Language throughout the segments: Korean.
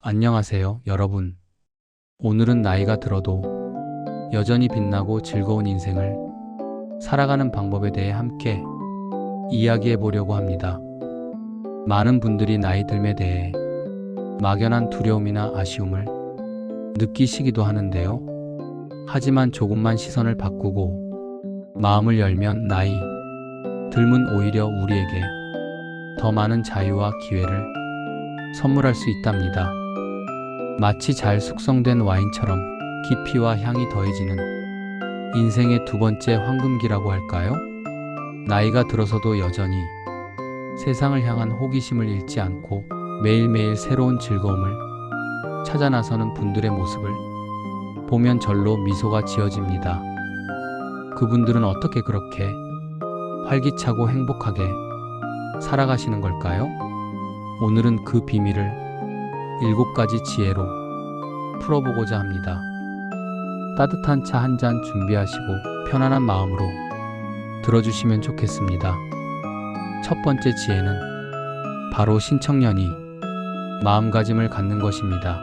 안녕하세요, 여러분. 오늘은 나이가 들어도 여전히 빛나고 즐거운 인생을 살아가는 방법에 대해 함께 이야기해 보려고 합니다. 많은 분들이 나이 듦에 대해 막연한 두려움이나 아쉬움을 느끼시기도 하는데요. 하지만 조금만 시선을 바꾸고 마음을 열면 나이 듦은 오히려 우리에게 더 많은 자유와 기회를 선물할 수 있답니다. 마치 잘 숙성된 와인처럼 깊이와 향이 더해지는 인생의 두 번째 황금기라고 할까요? 나이가 들어서도 여전히 세상을 향한 호기심을 잃지 않고 매일매일 새로운 즐거움을 찾아 나서는 분들의 모습을 보면 절로 미소가 지어집니다. 그분들은 어떻게 그렇게 활기차고 행복하게 살아가시는 걸까요? 오늘은 그 비밀을 7가지 지혜로 풀어보고자 합니다. 따뜻한 차 한 잔 준비하시고 편안한 마음으로 들어주시면 좋겠습니다. 첫 번째 지혜는 바로 신청년이 마음가짐을 갖는 것입니다.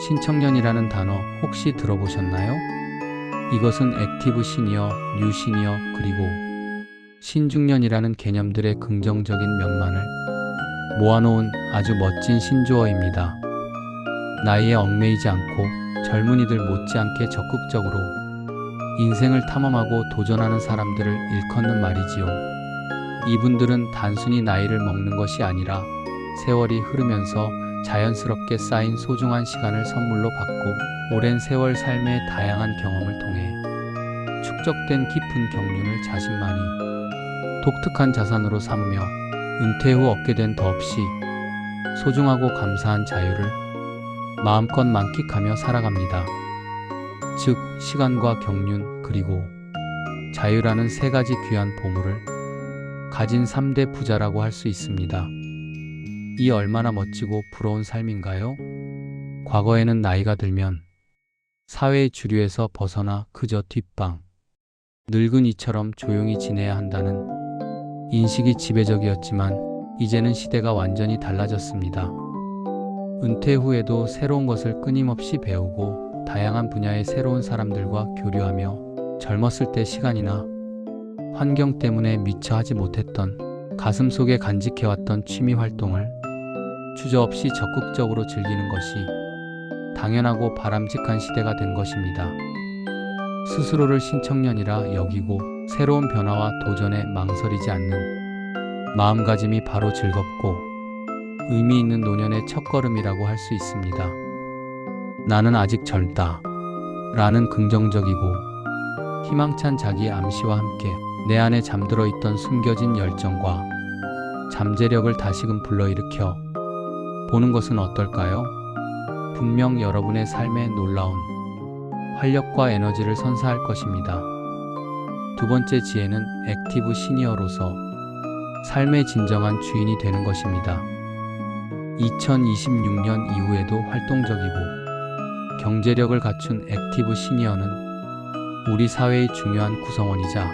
신청년이라는 단어 혹시 들어보셨나요? 이것은 액티브 시니어, 뉴 시니어, 그리고 신중년이라는 개념들의 긍정적인 면만을 모아놓은 아주 멋진 신조어입니다. 나이에 얽매이지 않고 젊은이들 못지않게 적극적으로 인생을 탐험하고 도전하는 사람들을 일컫는 말이지요. 이분들은 단순히 나이를 먹는 것이 아니라 세월이 흐르면서 자연스럽게 쌓인 소중한 시간을 선물로 받고 오랜 세월 삶의 다양한 경험을 통해 축적된 깊은 경륜을 자신만이 독특한 자산으로 삼으며 은퇴 후 얻게 된 더없이 소중하고 감사한 자유를 마음껏 만끽하며 살아갑니다. 즉, 시간과 경륜 그리고 자유라는 3가지 귀한 보물을 가진 3대 부자라고 할 수 있습니다. 이 얼마나 멋지고 부러운 삶인가요? 과거에는 나이가 들면 사회의 주류에서 벗어나 그저 뒷방, 늙은이처럼 조용히 지내야 한다는 인식이 지배적이었지만 이제는 시대가 완전히 달라졌습니다. 은퇴 후에도 새로운 것을 끊임없이 배우고 다양한 분야의 새로운 사람들과 교류하며 젊었을 때 시간이나 환경 때문에 미처 하지 못했던 가슴속에 간직해왔던 취미 활동을 주저없이 적극적으로 즐기는 것이 당연하고 바람직한 시대가 된 것입니다. 스스로를 신청년이라 여기고 새로운 변화와 도전에 망설이지 않는 마음가짐이 바로 즐겁고 의미 있는 노년의 첫걸음이라고 할 수 있습니다. 나는 아직 젊다 라는 긍정적이고 희망찬 자기 암시와 함께 내 안에 잠들어 있던 숨겨진 열정과 잠재력을 다시금 불러일으켜 보는 것은 어떨까요? 분명 여러분의 삶에 놀라운 활력과 에너지를 선사할 것입니다. 두 번째 지혜는 액티브 시니어로서 삶의 진정한 주인이 되는 것입니다. 2026년 이후에도 활동적이고 경제력을 갖춘 액티브 시니어는 우리 사회의 중요한 구성원이자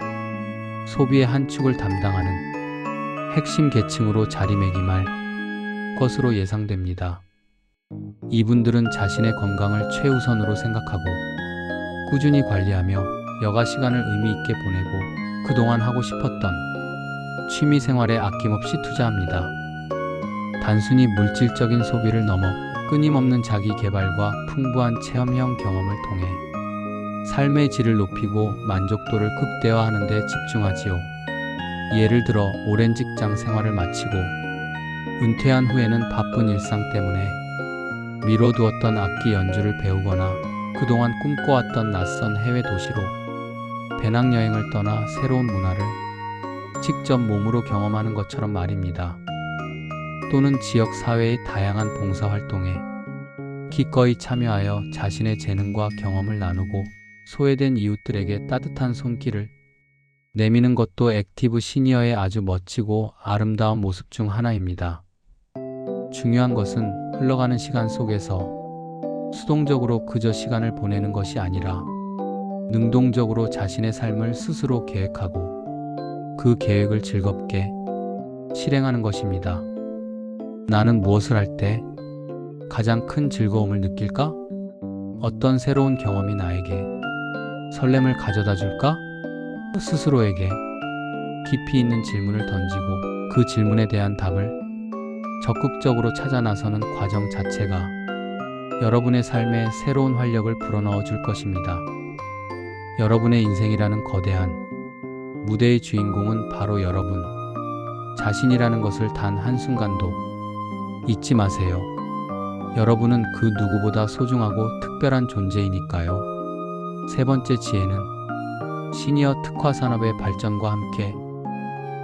소비의 한 축을 담당하는 핵심 계층으로 자리매김할 것으로 예상됩니다. 이분들은 자신의 건강을 최우선으로 생각하고 꾸준히 관리하며 여가 시간을 의미 있게 보내고 그동안 하고 싶었던 취미 생활에 아낌없이 투자합니다. 단순히 물질적인 소비를 넘어 끊임없는 자기 개발과 풍부한 체험형 경험을 통해 삶의 질을 높이고 만족도를 극대화하는 데 집중하지요. 예를 들어 오랜 직장 생활을 마치고 은퇴한 후에는 바쁜 일상 때문에 미뤄두었던 악기 연주를 배우거나 그동안 꿈꿔왔던 낯선 해외 도시로 배낭여행을 떠나 새로운 문화를 직접 몸으로 경험하는 것처럼 말입니다. 또는 지역 사회의 다양한 봉사활동에 기꺼이 참여하여 자신의 재능과 경험을 나누고 소외된 이웃들에게 따뜻한 손길을 내미는 것도 액티브 시니어의 아주 멋지고 아름다운 모습 중 하나입니다. 중요한 것은 흘러가는 시간 속에서 수동적으로 그저 시간을 보내는 것이 아니라 능동적으로 자신의 삶을 스스로 계획하고 그 계획을 즐겁게 실행하는 것입니다. 나는 무엇을 할 때 가장 큰 즐거움을 느낄까? 어떤 새로운 경험이 나에게 설렘을 가져다 줄까? 스스로에게 깊이 있는 질문을 던지고 그 질문에 대한 답을 적극적으로 찾아 나서는 과정 자체가 여러분의 삶에 새로운 활력을 불어넣어 줄 것입니다. 여러분의 인생이라는 거대한 무대의 주인공은 바로 여러분 자신이라는 것을 단 한순간도 잊지 마세요. 여러분은 그 누구보다 소중하고 특별한 존재이니까요. 세 번째 지혜는 시니어 특화 산업의 발전과 함께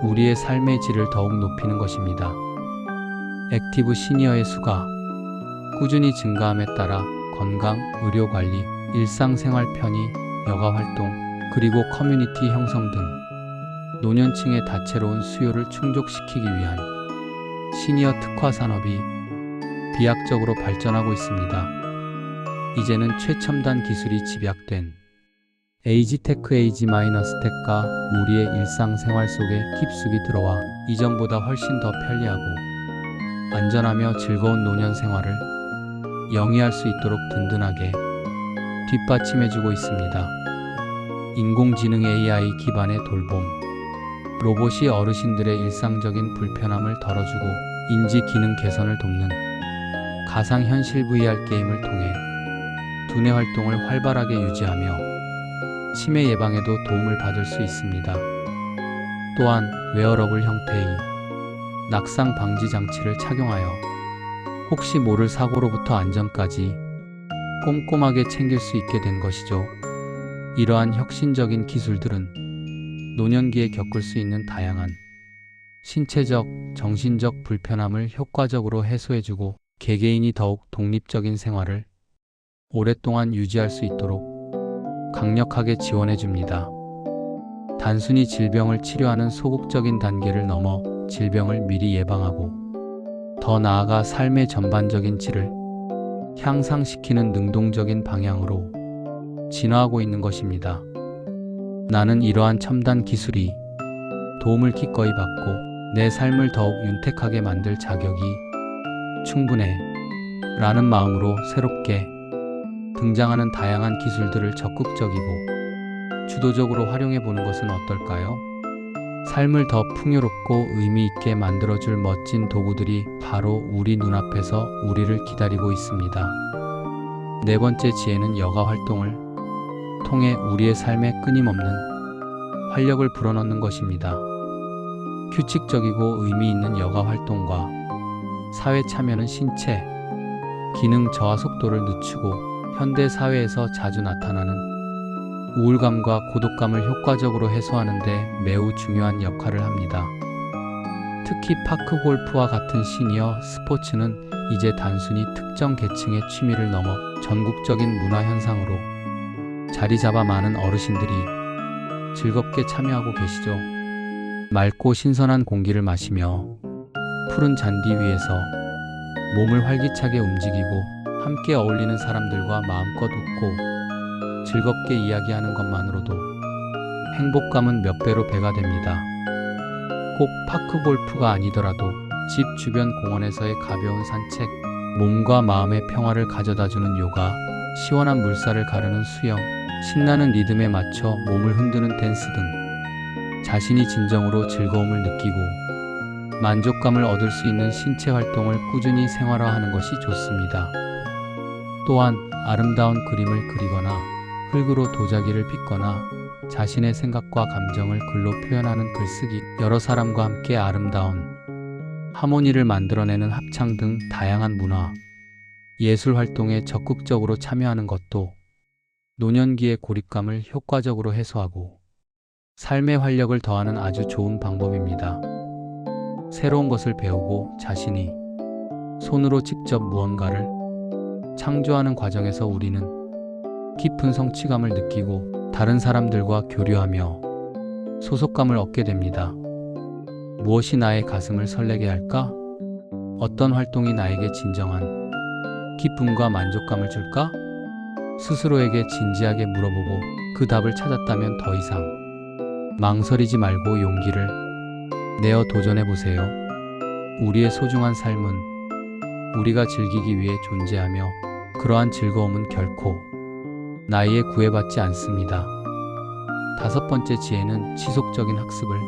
우리의 삶의 질을 더욱 높이는 것입니다. 액티브 시니어의 수가 꾸준히 증가함에 따라 건강, 의료관리, 일상생활 편의, 여가활동, 그리고 커뮤니티 형성 등 노년층의 다채로운 수요를 충족시키기 위한 시니어 특화 산업이 비약적으로 발전하고 있습니다. 이제는 최첨단 기술이 집약된 에이지테크 에이지-텍과 우리의 일상생활 속에 깊숙이 들어와 이전보다 훨씬 더 편리하고 안전하며 즐거운 노년 생활을 영위할 수 있도록 든든하게 뒷받침해주고 있습니다. 인공지능 AI 기반의 돌봄, 로봇이 어르신들의 일상적인 불편함을 덜어주고 인지 기능 개선을 돕는 가상현실 VR 게임을 통해 두뇌 활동을 활발하게 유지하며 치매 예방에도 도움을 받을 수 있습니다. 또한 웨어러블 형태의 낙상 방지 장치를 착용하여 혹시 모를 사고로부터 안전까지 꼼꼼하게 챙길 수 있게 된 것이죠. 이러한 혁신적인 기술들은 노년기에 겪을 수 있는 다양한 신체적, 정신적 불편함을 효과적으로 해소해주고 개개인이 더욱 독립적인 생활을 오랫동안 유지할 수 있도록 강력하게 지원해줍니다. 단순히 질병을 치료하는 소극적인 단계를 넘어 질병을 미리 예방하고 더 나아가 삶의 전반적인 질을 향상시키는 능동적인 방향으로 진화하고 있는 것입니다. 나는 이러한 첨단 기술이 도움을 기꺼이 받고 내 삶을 더욱 윤택하게 만들 자격이 충분해 라는 마음으로 새롭게 등장하는 다양한 기술들을 적극적이고 주도적으로 활용해 보는 것은 어떨까요? 삶을 더 풍요롭고 의미 있게 만들어줄 멋진 도구들이 바로 우리 눈앞에서 우리를 기다리고 있습니다. 네 번째 지혜는 여가 활동을 통해 우리의 삶에 끊임없는 활력을 불어넣는 것입니다. 규칙적이고 의미 있는 여가 활동과 사회 참여는 신체, 기능 저하 속도를 늦추고 현대 사회에서 자주 나타나는 우울감과 고독감을 효과적으로 해소하는 데 매우 중요한 역할을 합니다. 특히 파크 골프와 같은 시니어 스포츠는 이제 단순히 특정 계층의 취미를 넘어 전국적인 문화 현상으로 자리 잡아 많은 어르신들이 즐겁게 참여하고 계시죠. 맑고 신선한 공기를 마시며 푸른 잔디 위에서 몸을 활기차게 움직이고 함께 어울리는 사람들과 마음껏 웃고 즐겁게 이야기하는 것만으로도 행복감은 몇 배로 배가 됩니다. 꼭 파크 골프가 아니더라도 집 주변 공원에서의 가벼운 산책, 몸과 마음의 평화를 가져다주는 요가, 시원한 물살을 가르는 수영, 신나는 리듬에 맞춰 몸을 흔드는 댄스 등 자신이 진정으로 즐거움을 느끼고 만족감을 얻을 수 있는 신체 활동을 꾸준히 생활화하는 것이 좋습니다. 또한 아름다운 그림을 그리거나 흙으로 도자기를 빚거나 자신의 생각과 감정을 글로 표현하는 글쓰기, 여러 사람과 함께 아름다운 하모니를 만들어내는 합창 등 다양한 문화, 예술 활동에 적극적으로 참여하는 것도 노년기의 고립감을 효과적으로 해소하고 삶의 활력을 더하는 아주 좋은 방법입니다. 새로운 것을 배우고 자신이 손으로 직접 무언가를 창조하는 과정에서 우리는 깊은 성취감을 느끼고 다른 사람들과 교류하며 소속감을 얻게 됩니다. 무엇이 나의 가슴을 설레게 할까? 어떤 활동이 나에게 진정한 기쁨과 만족감을 줄까? 스스로에게 진지하게 물어보고 그 답을 찾았다면 더 이상 망설이지 말고 용기를 내어 도전해 보세요. 우리의 소중한 삶은 우리가 즐기기 위해 존재하며 그러한 즐거움은 결코 나이에 구애받지 않습니다. 다섯 번째 지혜는 지속적인 학습을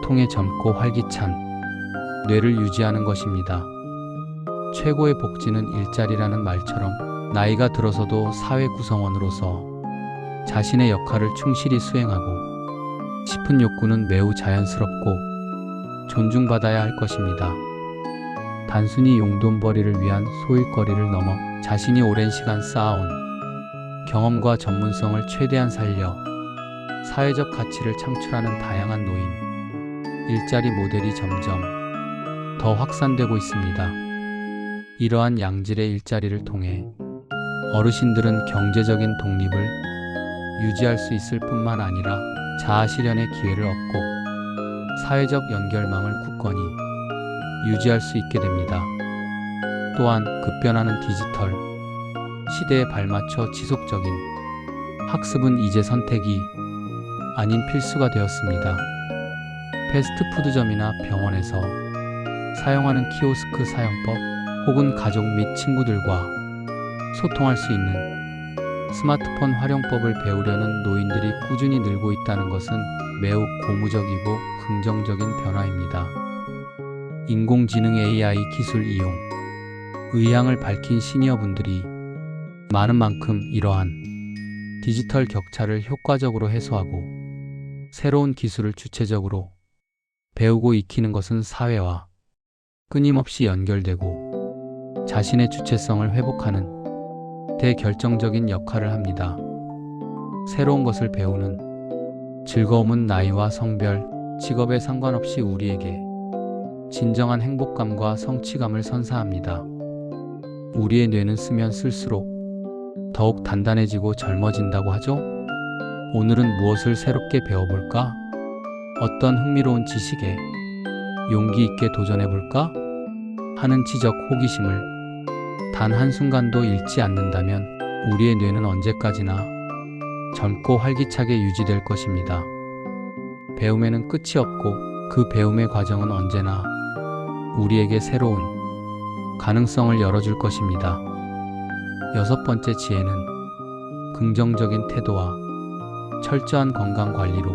통해 젊고 활기찬 뇌를 유지하는 것입니다. 최고의 복지는 일자리라는 말처럼 나이가 들어서도 사회 구성원으로서 자신의 역할을 충실히 수행하고 싶은 욕구는 매우 자연스럽고 존중받아야 할 것입니다. 단순히 용돈벌이를 위한 소일거리를 넘어 자신이 오랜 시간 쌓아온 경험과 전문성을 최대한 살려 사회적 가치를 창출하는 다양한 노인, 일자리 모델이 점점 더 확산되고 있습니다. 이러한 양질의 일자리를 통해 어르신들은 경제적인 독립을 유지할 수 있을 뿐만 아니라 자아 실현의 기회를 얻고 사회적 연결망을 굳건히 유지할 수 있게 됩니다. 또한 급변하는 디지털 시대에 발맞춰 지속적인 학습은 이제 선택이 아닌 필수가 되었습니다. 패스트푸드점이나 병원에서 사용하는 키오스크 사용법 혹은 가족 및 친구들과 소통할 수 있는 스마트폰 활용법을 배우려는 노인들이 꾸준히 늘고 있다는 것은 매우 고무적이고 긍정적인 변화입니다. 인공지능 AI 기술 이용, 의향을 밝힌 시니어분들이 많은 만큼 이러한 디지털 격차를 효과적으로 해소하고 새로운 기술을 주체적으로 배우고 익히는 것은 사회와 끊임없이 연결되고 자신의 주체성을 회복하는 대결정적인 역할을 합니다. 새로운 것을 배우는 즐거움은 나이와 성별, 직업에 상관없이 우리에게 진정한 행복감과 성취감을 선사합니다. 우리의 뇌는 쓰면 쓸수록 더욱 단단해지고 젊어진다고 하죠? 오늘은 무엇을 새롭게 배워볼까? 어떤 흥미로운 지식에 용기 있게 도전해볼까? 하는 지적 호기심을 단 한순간도 잃지 않는다면 우리의 뇌는 언제까지나 젊고 활기차게 유지될 것입니다. 배움에는 끝이 없고 그 배움의 과정은 언제나 우리에게 새로운 가능성을 열어줄 것입니다. 여섯 번째 지혜는 긍정적인 태도와 철저한 건강 관리로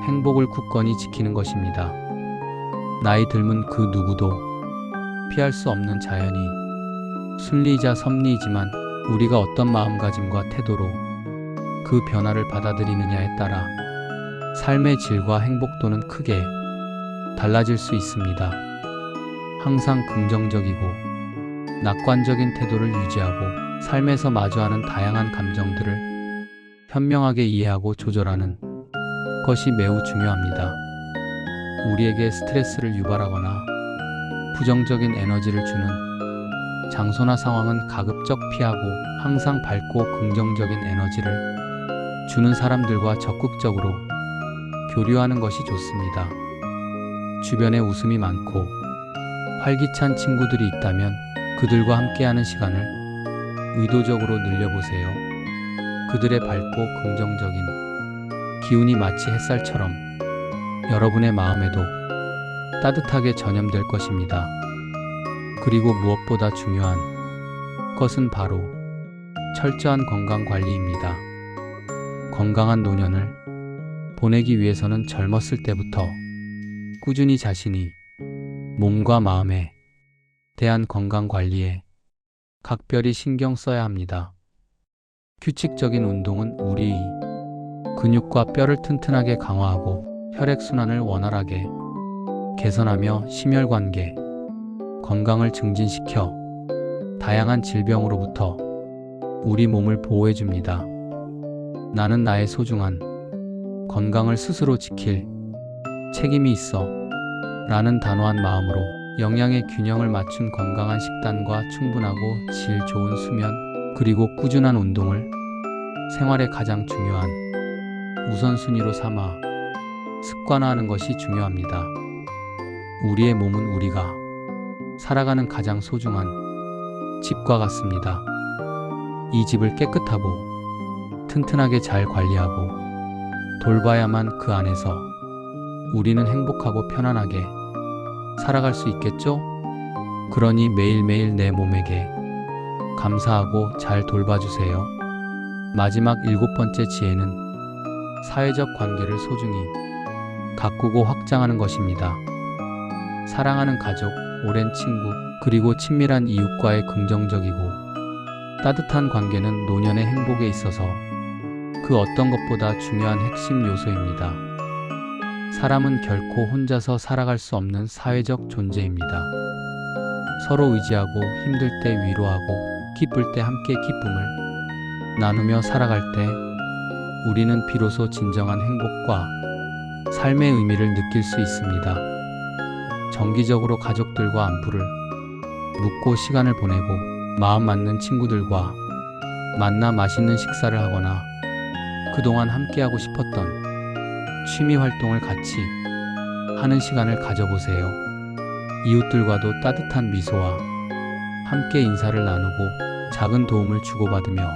행복을 굳건히 지키는 것입니다. 나이 들면 그 누구도 피할 수 없는 자연이 순리이자 섭리이지만 우리가 어떤 마음가짐과 태도로 그 변화를 받아들이느냐에 따라 삶의 질과 행복도는 크게 달라질 수 있습니다. 항상 긍정적이고 낙관적인 태도를 유지하고 삶에서 마주하는 다양한 감정들을 현명하게 이해하고 조절하는 것이 매우 중요합니다. 우리에게 스트레스를 유발하거나 부정적인 에너지를 주는 장소나 상황은 가급적 피하고 항상 밝고 긍정적인 에너지를 주는 사람들과 적극적으로 교류하는 것이 좋습니다. 주변에 웃음이 많고 활기찬 친구들이 있다면 그들과 함께하는 시간을 의도적으로 늘려보세요. 그들의 밝고 긍정적인 기운이 마치 햇살처럼 여러분의 마음에도 따뜻하게 전염될 것입니다. 그리고 무엇보다 중요한 것은 바로 철저한 건강 관리입니다. 건강한 노년을 보내기 위해서는 젊었을 때부터 꾸준히 자신이 몸과 마음에 대한 건강 관리에 각별히 신경 써야 합니다. 규칙적인 운동은 우리 근육과 뼈를 튼튼하게 강화하고 혈액순환을 원활하게 개선하며 심혈관계 건강을 증진시켜 다양한 질병으로부터 우리 몸을 보호해줍니다. 나는 나의 소중한 건강을 스스로 지킬 책임이 있어 라는 단호한 마음으로 영양의 균형을 맞춘 건강한 식단과 충분하고 질 좋은 수면 그리고 꾸준한 운동을 생활의 가장 중요한 우선순위로 삼아 습관화하는 것이 중요합니다. 우리의 몸은 우리가 살아가는 가장 소중한 집과 같습니다. 이 집을 깨끗하고 튼튼하게 잘 관리하고 돌봐야만 그 안에서 우리는 행복하고 편안하게 살아갈 수 있겠죠? 그러니 매일매일 내 몸에게 감사하고 잘 돌봐주세요. 마지막 7번째 지혜는 사회적 관계를 소중히 가꾸고 확장하는 것입니다. 사랑하는 가족, 오랜 친구, 그리고 친밀한 이웃과의 긍정적이고 따뜻한 관계는 노년의 행복에 있어서 그 어떤 것보다 중요한 핵심 요소입니다. 사람은 결코 혼자서 살아갈 수 없는 사회적 존재입니다. 서로 의지하고 힘들 때 위로하고 기쁠 때 함께 기쁨을 나누며 살아갈 때 우리는 비로소 진정한 행복과 삶의 의미를 느낄 수 있습니다. 정기적으로 가족들과 안부를 묻고 시간을 보내고 마음 맞는 친구들과 만나 맛있는 식사를 하거나 그동안 함께하고 싶었던 취미 활동을 같이 하는 시간을 가져보세요. 이웃들과도 따뜻한 미소와 함께 인사를 나누고 작은 도움을 주고받으며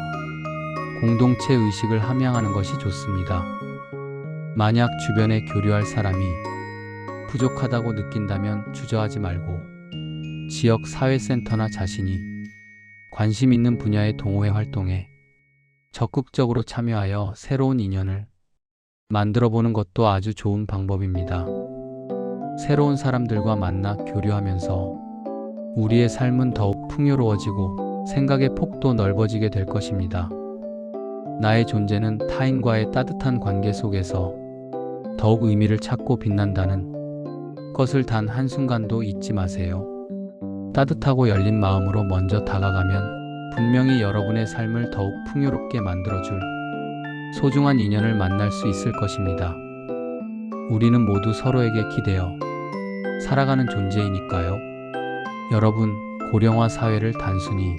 공동체 의식을 함양하는 것이 좋습니다. 만약 주변에 교류할 사람이 부족하다고 느낀다면 주저하지 말고 지역 사회센터나 자신이 관심 있는 분야의 동호회 활동에 적극적으로 참여하여 새로운 인연을 만들어 보는 것도 아주 좋은 방법입니다. 새로운 사람들과 만나 교류하면서 우리의 삶은 더욱 풍요로워지고 생각의 폭도 넓어지게 될 것입니다. 나의 존재는 타인과의 따뜻한 관계 속에서 더욱 의미를 찾고 빛난다는 것을 단 한순간도 잊지 마세요. 따뜻하고 열린 마음으로 먼저 다가가면 분명히 여러분의 삶을 더욱 풍요롭게 만들어줄 소중한 인연을 만날 수 있을 것입니다. 우리는 모두 서로에게 기대어 살아가는 존재이니까요. 여러분, 고령화 사회를 단순히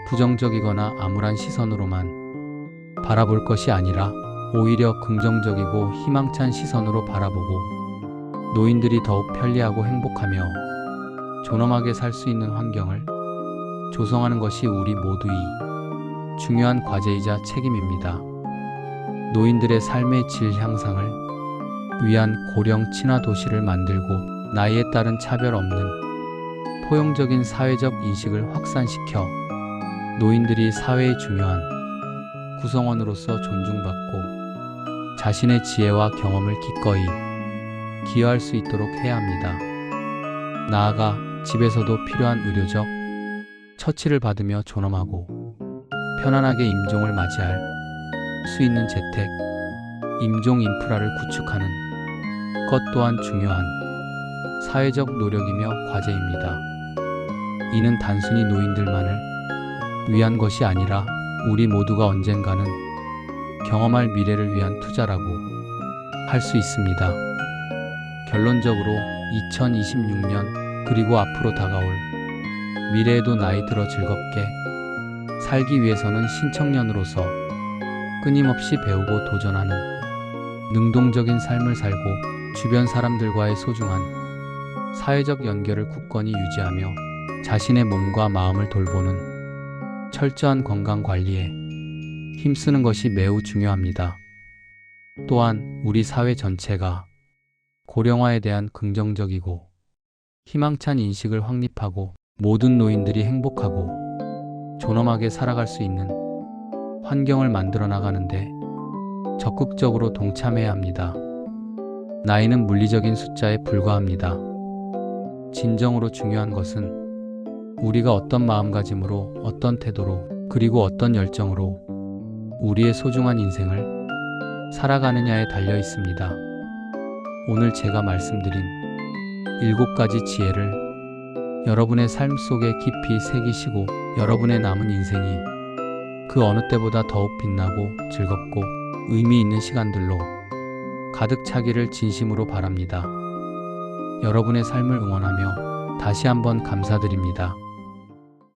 부정적이거나 암울한 시선으로만 바라볼 것이 아니라 오히려 긍정적이고 희망찬 시선으로 바라보고 노인들이 더욱 편리하고 행복하며 존엄하게 살 수 있는 환경을 조성하는 것이 우리 모두의 중요한 과제이자 책임입니다. 노인들의 삶의 질 향상을 위한 고령 친화 도시를 만들고 나이에 따른 차별 없는 포용적인 사회적 인식을 확산시켜 노인들이 사회의 중요한 구성원으로서 존중받고 자신의 지혜와 경험을 기꺼이 기여할 수 있도록 해야 합니다. 나아가 집에서도 필요한 의료적 처치를 받으며 존엄하고 편안하게 임종을 맞이할 수 있는 재택, 임종 인프라를 구축하는 것 또한 중요한 사회적 노력이며 과제입니다. 이는 단순히 노인들만을 위한 것이 아니라 우리 모두가 언젠가는 경험할 미래를 위한 투자라고 할 수 있습니다. 결론적으로 2026년 그리고 앞으로 다가올 미래에도 나이 들어 즐겁게 살기 위해서는 신청년으로서 끊임없이 배우고 도전하는 능동적인 삶을 살고 주변 사람들과의 소중한 사회적 연결을 굳건히 유지하며 자신의 몸과 마음을 돌보는 철저한 건강 관리에 힘쓰는 것이 매우 중요합니다. 또한 우리 사회 전체가 고령화에 대한 긍정적이고 희망찬 인식을 확립하고 모든 노인들이 행복하고 존엄하게 살아갈 수 있는 환경을 만들어 나가는데 적극적으로 동참해야 합니다. 나이는 물리적인 숫자에 불과합니다. 진정으로 중요한 것은 우리가 어떤 마음가짐으로, 어떤 태도로, 그리고 어떤 열정으로 우리의 소중한 인생을 살아가느냐에 달려 있습니다. 오늘 제가 말씀드린 7가지 지혜를 여러분의 삶 속에 깊이 새기시고 여러분의 남은 인생이 그 어느 때보다 더욱 빛나고 즐겁고 의미 있는 시간들로 가득 차기를 진심으로 바랍니다. 여러분의 삶을 응원하며 다시 한번 감사드립니다.